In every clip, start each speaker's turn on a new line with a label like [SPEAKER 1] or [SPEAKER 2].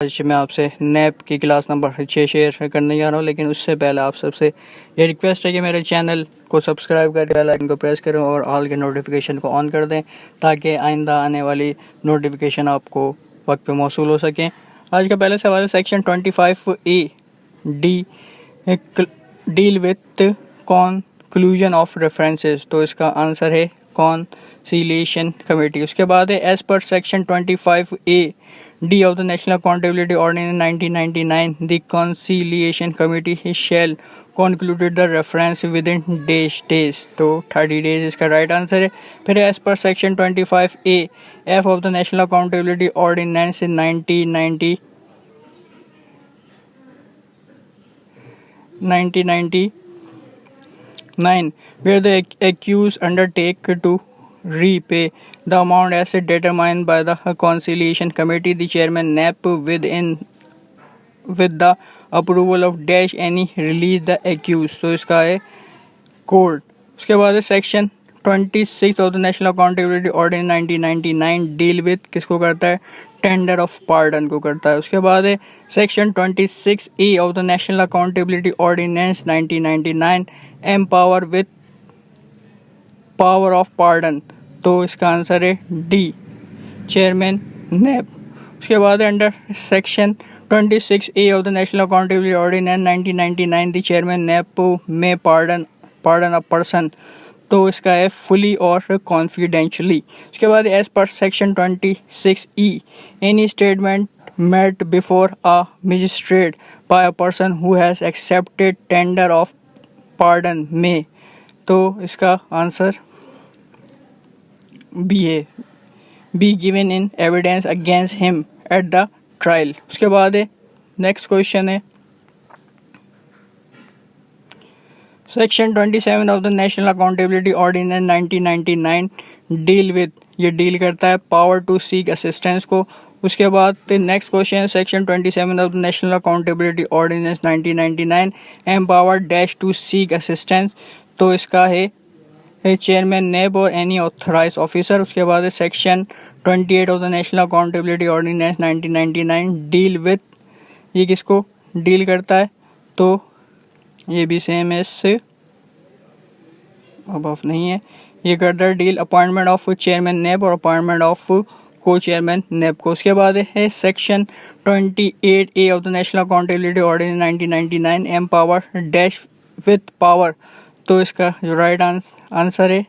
[SPEAKER 1] आज मैं आपसे नैब की क्लास नंबर 6 शेयर करने जा रहा हूँ, लेकिन उससे पहले आप सबसे ये रिक्वेस्ट है कि मेरे चैनल को सब्सक्राइब करें, बेल आइकन को प्रेस करें और ऑल के नोटिफिकेशन को ऑन कर दें ताकि आइंदा आने वाली नोटिफिकेशन आपको वक्त पे मौसूल हो सकें। आज का पहला सवाल है section 25A D deal with conclusion of references, तो इसका आंसर है कॉन्सिलिएशन कमेटी। उसके बाद है as per section 25A D of the National Accountability Ordinance 1999, the Conciliation Committee shall conclude the reference within days, तो 30 days इसका right answer है। फिर as per section 25A F of the National Accountability Ordinance 1999, where the accused undertake to repay the amount as determined by the conciliation committee, the chairman NAB with the approval of dash any release the accused, तो इसका है court. उसके बाद है section 26 of the National Accountability Ordinance 1999 deal with किसको करता है, tender of pardon को करता है। उसके बाद है section 26A of the National Accountability Ordinance 1999 empower with power of pardon, तो इसका आंसर है डी, चेयरमैन नैब। उसके बाद under section 26A of the National Accountability Ordinance 1999 the chairman NAB में पार्डन अ पर्सन, तो इसका है फुली और कॉन्फिडेंशियली। उसके बाद as per section 26E any statement made before a magistrate by a person who has accepted tender of pardon में, तो इसका आंसर बी है, be given in evidence against him at the trial. उसके बाद है next question है section 27 of the National Accountability Ordinance 1999 deal with, ये deal करता है पावर टू सीक असिस्टेंस को। उसके बाद नेक्स्ट क्वेश्चन है section 27 of the National Accountability Ordinance 1999 empower dash to seek assistance, तो इसका है चेयरमैन नेब और एनी ऑथराइज ऑफिसर। उसके बाद है section 28 of the National Accountability Ordinance 1999 deal with, ये किसको डील करता है, तो ये भी सेम है, इससे अब ऑफ नहीं है, ये करता है डील अपॉइंटमेंट ऑफ चेयरमैन नेब और अपॉइंटमेंट ऑफ को चेयरमैन नेब को। उसके बाद है section 28A of the National Accountability Ordinance 1999 empower dash with power, तो इसका जो राइट आंसर है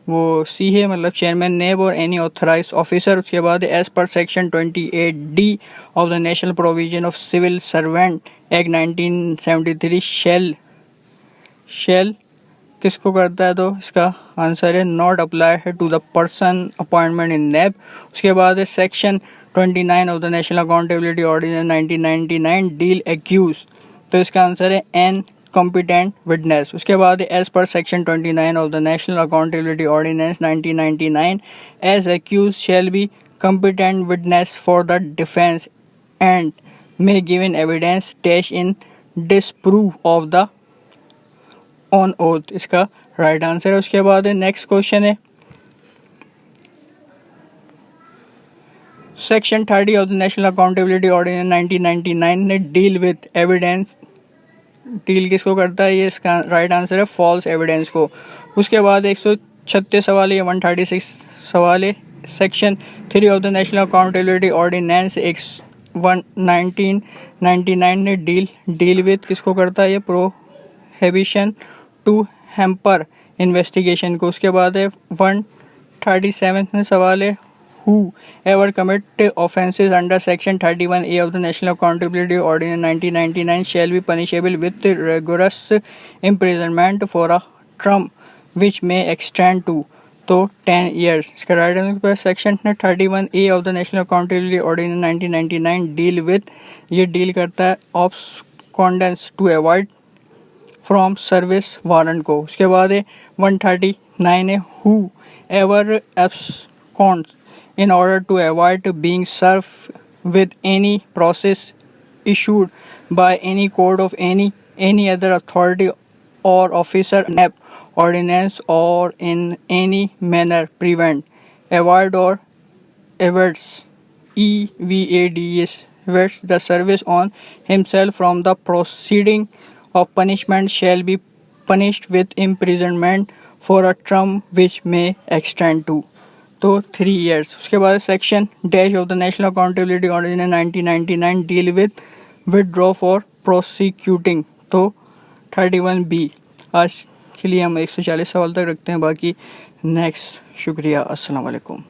[SPEAKER 1] वो सी है, मतलब चेयरमैन नेब और एनी ऑथराइज ऑफिसर। उसके बाद as per section 28D of the National Provision of Civil Servant Act 1973 shall किसको करता है, तो इसका आंसर है not apply to the person appointment in NAB. उसके बाद है section 29 of the National Accountability Ordinance 1999 deal accused, तो इसका आंसर है एन competent witness। उसके बाद as per section 29 of the National Accountability Ordinance 1999 as accused shall be competent witness for the defense and may given evidence dash in disprove of the on oath, इसका right answer है। उसके बाद next question है section 30 of the National Accountability Ordinance 1999 ने deal with evidence, deal किसको करता है, ये इसका राइट आंसर है फॉल्स एविडेंस को। उसके बाद 136 सवाल है, 136 सवाल है section 3 of the National Accountability Ordinance 1999 ने डील विद किसको करता है, ये प्रोहिबिशन टू हैम्पर इन्वेस्टिगेशन को। उसके बाद है 137 सवाल है whoever commit offences under section 31A of the National Accountability Ordinance 1999 shall be punishable with rigorous imprisonment for a term which may extend to, तो 10 years। इसका right answer section 31A of the National Accountability Ordinance 1999 deal with, ये deal करता है abscondence to avoid from service warrant को। उसके बाद है 139 है whoever absconds in order to avoid being served with any process issued by any court of any other authority or officer NAB ordinance or in any manner prevent, avoid or evades EVADS wets the service on himself from the proceeding of punishment shall be punished with imprisonment for a term which may extend to तो 3 years। उसके बाद section dash of the National Accountability Ordinance 1999 deal with withdraw for prosecuting तो 31B। आज के लिए हम 140 सवाल तक रखते हैं, बाकी नेक्स्ट। शुक्रिया, अस्सलाम वालेकुम।